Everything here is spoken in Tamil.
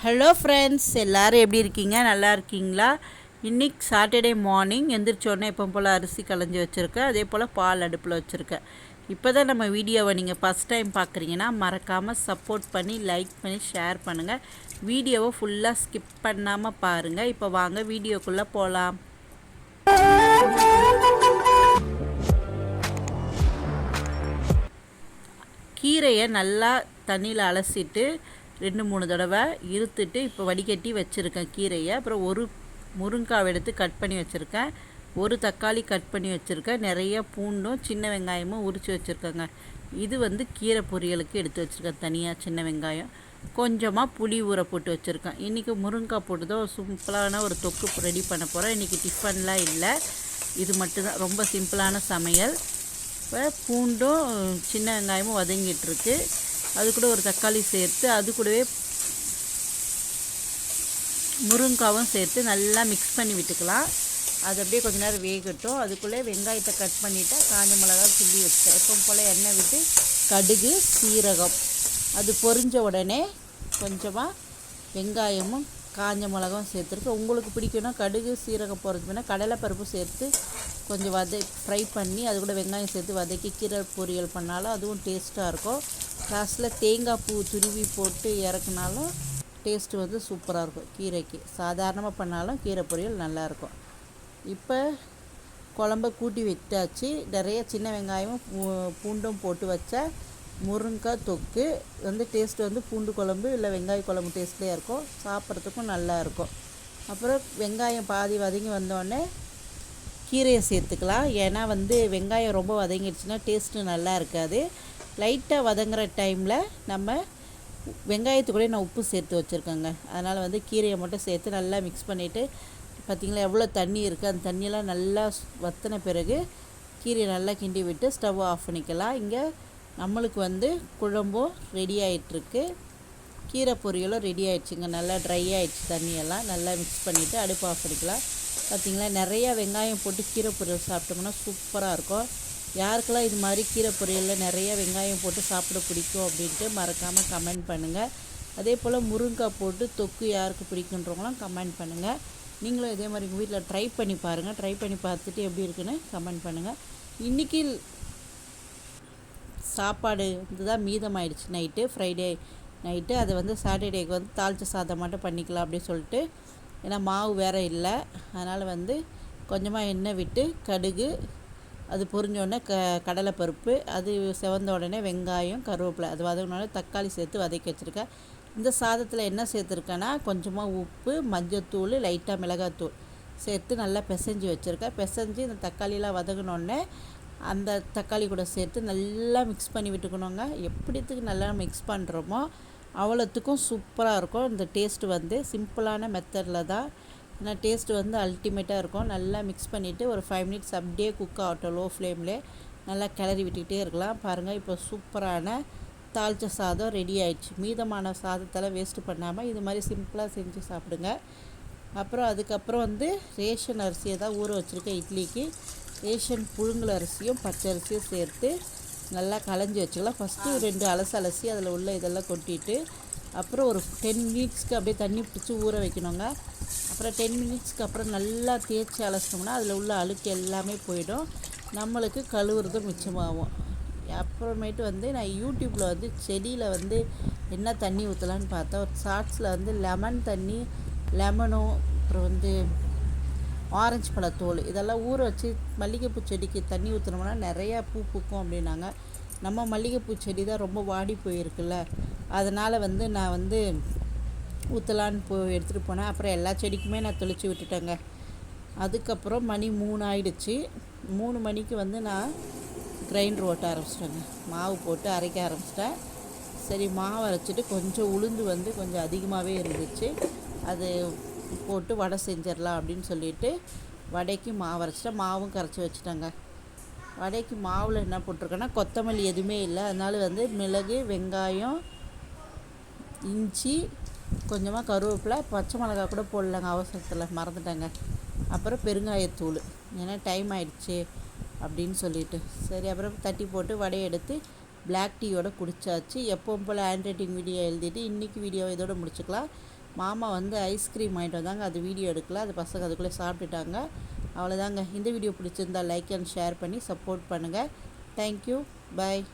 ஹலோ ஃப்ரெண்ட்ஸ், எல்லோரும் எப்படி இருக்கீங்க? நல்லா இருக்கீங்களா? இன்றைக்கி சாட்டர்டே மார்னிங் எந்திரிச்சோடனே எப்போ போல் அரிசி களைஞ்சி வச்சுருக்கேன். அதே போல் பால் அடுப்பில் வச்சுருக்கேன். இப்போ தான் நம்ம வீடியோவை நீங்கள் ஃபஸ்ட் டைம் பார்க்குறீங்கன்னா மறக்காமல் சப்போர்ட் பண்ணி லைக் பண்ணி ஷேர் பண்ணுங்கள். வீடியோவை ஃபுல்லாக ஸ்கிப் பண்ணாமல் பாருங்கள். இப்போ வாங்க வீடியோக்குள்ளே போகலாம். கீரையை நல்லா தண்ணியில் அலசிட்டு 2-3 தடவை இருத்துட்டு இப்போ வடிகட்டி வச்சுருக்கேன் கீரையை. அப்புறம் ஒரு முருங்காய் எடுத்து கட் பண்ணி வச்சுருக்கேன். ஒரு தக்காளி கட் பண்ணி வச்சுருக்கேன். நிறைய பூண்டும் சின்ன வெங்காயமும் உரித்து வச்சுருக்கேங்க. இது கீரை பொரியலுக்கு எடுத்து வச்சுருக்கேன். தனியாக சின்ன வெங்காயம் கொஞ்சமாக புளி ஊற போட்டு வச்சுருக்கேன். இன்றைக்கி முருங்காய் போட்டு தான் சிம்பிளான ஒரு தொக்கு ரெடி பண்ண போகிறேன். இன்றைக்கி டிஃபன்லாம் இல்லை, இது மட்டும்தான் ரொம்ப சிம்பிளான சமையல். இப்போ பூண்டும் சின்ன வெங்காயமும் வதங்கிட்டுருக்கு. அது கூட ஒரு தக்காளி சேர்த்து அது கூடவே முருங்காவும் சேர்த்து நல்லா மிக்ஸ் பண்ணி விட்டுக்கலாம். அது அப்படியே கொஞ்ச நேரம் வேகட்டும். அதுக்குள்ளே வெங்காயத்தை கட் பண்ணிவிட்டு காஞ்ச மிளகா கிள்ளி வச்சேன். எப்போ போல் எண்ணெய் விட்டு கடுகு சீரகம் அது பொரிஞ்ச உடனே கொஞ்சமாக வெங்காயமும் காஞ்ச மிளகாவும் சேர்த்துருக்கு. உங்களுக்கு பிடிக்குன்னா கடுகு சீரகம் பொரிஞ்சோன்னா கடலைப்பருப்பு சேர்த்து கொஞ்சம் ஃப்ரை பண்ணி அது கூட வெங்காயம் சேர்த்து வதக்கி கீரை பொரியல் பண்ணாலும் அதுவும் டேஸ்ட்டாக இருக்கும். லாஸ்ட்டில் தேங்காய் பூ துருவி போட்டு இறக்குனாலும் டேஸ்ட்டு சூப்பராக இருக்கும். கீரைக்கு சாதாரணமாக பண்ணாலும் கீரை பொரியல் நல்லாயிருக்கும். இப்போ குழம்ப கூட்டி வச்சாச்சு. நிறைய சின்ன வெங்காயமும் பூண்டும் போட்டு வச்ச முருங்காய் தொக்கு டேஸ்ட்டு பூண்டு குழம்பு இல்லை வெங்காய குழம்பு டேஸ்ட்லேயே இருக்கும். சாப்பிட்றதுக்கும் நல்லாயிருக்கும். அப்புறம் வெங்காயம் பாதி வதங்கி வந்தோடனே கீரையை சேர்த்துக்கலாம். ஏன்னா வெங்காயம் ரொம்ப வதங்கிடுச்சுன்னா டேஸ்ட்டு நல்லா இருக்காது. லைட்டாக வதங்குற டைமில் நம்ம வெங்காயத்துக்கூட நான் உப்பு சேர்த்து வச்சுருக்கேங்க. அதனால் கீரையை மட்டும் சேர்த்து நல்லா மிக்ஸ் பண்ணிவிட்டு பார்த்திங்களா எவ்வளோ தண்ணி இருக்குது, அந்த தண்ணியெல்லாம் நல்லா வற்றின பிறகு கீரையை நல்லா கிண்டி விட்டு ஸ்டவ் ஆஃப் பண்ணிக்கலாம். இங்கே நம்மளுக்கு குழம்பும் ரெடி ஆகிட்டுருக்கு. கீரை பொரியலும் ரெடி ஆகிடுச்சுங்க. நல்லா ட்ரை ஆகிடுச்சு. தண்ணியெல்லாம் நல்லா மிக்ஸ் பண்ணிவிட்டு அடுப்பு ஆஃப் பண்ணிக்கலாம். பார்த்திங்களா நிறையா வெங்காயம் போட்டு கீரை பொரியல் சாப்பிட்டோம்னா சூப்பராக இருக்கும். யாருக்கெல்லாம் இது மாதிரி கீரை பொரியலில் நிறைய வெங்காயம் போட்டு சாப்பிட பிடிக்கும் அப்படின்ட்டு மறக்காமல் கமெண்ட் பண்ணுங்கள். அதே போல் முருங்காய் போட்டு தொக்கு யாருக்கு பிடிக்குன்றவங்களாம் கமெண்ட் பண்ணுங்கள். நீங்களும் இதே மாதிரி உங்கள் வீட்டில் ட்ரை பண்ணி பாருங்கள். ட்ரை பண்ணி பார்த்துட்டு எப்படி இருக்குன்னு கமெண்ட் பண்ணுங்கள். இன்றைக்கி சாப்பாடு தான் மீதமாயிடுச்சு. நைட்டு ஃப்ரைடே நைட்டு அதை சாட்டர்டேக்கு தாளித்த சாதம் மட்டும் பண்ணிக்கலாம் அப்படின்னு சொல்லிட்டு, ஏன்னா மாவு வேறு இல்லை. அதனால் கொஞ்சமாக எண்ணெய் விட்டு கடுகு அது பொரிஞ்சோடனே கடலைப்பருப்பு அது செவந்த உடனே வெங்காயம் கருவேப்பிலை அது வதங்கினோடனே தக்காளி சேர்த்து வதக்கி வச்சுருக்கேன். இந்த சாதத்தில் என்ன சேர்த்துருக்கேன்னா கொஞ்சமாக உப்பு, மஞ்சத்தூள், லைட்டாக மிளகாத்தூள் சேர்த்து நல்லா பிசைஞ்சு வச்சுருக்கேன். பிசைஞ்சு இந்த தக்காளியெலாம் வதங்கினோடனே அந்த தக்காளி கூட சேர்த்து நல்லா மிக்ஸ் பண்ணி விட்டுக்கணுங்க. எப்படித்துக்கு நல்லா மிக்ஸ் பண்ணுறோமோ அவ்வளோத்துக்கும் சூப்பராக இருக்கும். இந்த டேஸ்ட்டு சிம்பிளான மெத்தடில் தான், ஆனால் டேஸ்ட்டு அல்டிமேட்டாக இருக்கும். நல்லா மிக்ஸ் பண்ணிவிட்டு ஒரு 5 மினிட்ஸ் அப்படியே குக் ஆகட்டும். லோ ஃப்ளேம்லே நல்லா கிளறி விட்டுக்கிட்டே இருக்கலாம். பாருங்கள், இப்போ சூப்பரான தாளித்த சாதம் ரெடி ஆயிடுச்சு. மீதமான சாதத்தெல்லாம் வேஸ்ட்டு பண்ணாமல் இது மாதிரி சிம்பிளாக செஞ்சு சாப்பிடுங்க. அப்புறம் அதுக்கப்புறம் ரேஷன் அரிசியை தான் ஊற வச்சுருக்கேன் இட்லிக்கு. ரேஷன் புழுங்கல் அரிசியும் பச்சை அரிசியும் சேர்த்து நல்லா களைஞ்சி வச்சுக்கலாம். ஃபஸ்ட்டு 2 அலசி அதில் உள்ள இதெல்லாம் கொட்டிட்டு அப்புறம் ஒரு 10 மினிட்ஸ்க்கு அப்படியே தண்ணி பிடிச்சி ஊற வைக்கணுங்க. அப்புறம் 10 மினிட்ஸ்க்கு அப்புறம் நல்லா தேய்ச்சி அலசினோம்னா அதில் உள்ள அழுக்கு எல்லாமே போயிடும். நம்மளுக்கு கழுவுறதும் மிச்சமாகும். அப்புறமேட்டு நான் யூடியூப்பில் செடியில் என்ன தண்ணி ஊற்றலான்னு பார்த்தேன். ஒரு ஷார்ட்ஸில் லெமன் தண்ணி, லெமனும் அப்புறம் ஆரஞ்சு பழத்தோல் இதெல்லாம் ஊற வச்சு மல்லிகைப்பூ செடிக்கு தண்ணி ஊற்றினோம்னா நிறையா பூ பூக்கும் அப்படின்னாங்க. நம்ம மல்லிகைப்பூ செடி தான் ரொம்ப வாடி போயிருக்குல்ல, அதனால் நான் ஊற்றலான்னு எடுத்துகிட்டு போனேன். அப்புறம் எல்லா செடிக்குமே நான் தெளித்து விட்டுட்டேங்க. அதுக்கப்புறம் மணி 3 ஆகிடுச்சு. 3 மணிக்கு நான் கிரைண்டர் ஓட்ட ஆரம்பிச்சிட்டேங்க. மாவு போட்டு அரைக்க ஆரம்பிச்சிட்டேன். சரி, மாவு அரைச்சிட்டு கொஞ்சம் உளுந்து கொஞ்சம் அதிகமாகவே இருந்துச்சு, அது போட்டு வடை செஞ்சிடலாம் அப்படின்னு சொல்லிட்டு வடைக்கு மாவு அரைச்சிட்டேன். மாவும் கரைச்சி வச்சுட்டேங்க. வடைக்கு மாவில் என்ன போட்டிருக்கேன்னா கொத்தமல்லி எதுவுமே இல்லை. அதனால மிளகு, வெங்காயம், இஞ்சி, கொஞ்சமாக கருவேப்பிலை, பச்சை மிளகா கூட போடலங்க, அவசரத்தில் மறந்துட்டேங்க. அப்புறம் பெருங்காயத்தூள், ஏன்னா டைம் ஆயிடுச்சு அப்படின்னு சொல்லிட்டு. சரி, அப்புறம் தட்டி போட்டு வடையை எடுத்து பிளாக் டீயோடு குடித்தாச்சு. எப்பவும் போல் ஹேண்ட் ரைட்டிங் வீடியோ எழுதிட்டு இன்றைக்கி வீடியோ இதோடு முடிச்சுக்கலாம். மாமா வந்து ஐஸ்கிரீம் வாங்கிட்டு வந்தாங்க, அது வீடியோ எடுக்கல, அது பசங்க அதுக்குள்ளே சாப்பிட்டுட்டாங்க. அவ்வளோதாங்க. இந்த வீடியோ பிடிச்சிருந்தா லைக் அண்ட் ஷேர் பண்ணி சப்போர்ட் பண்ணுங்கள். தேங்க்யூ. பாய்.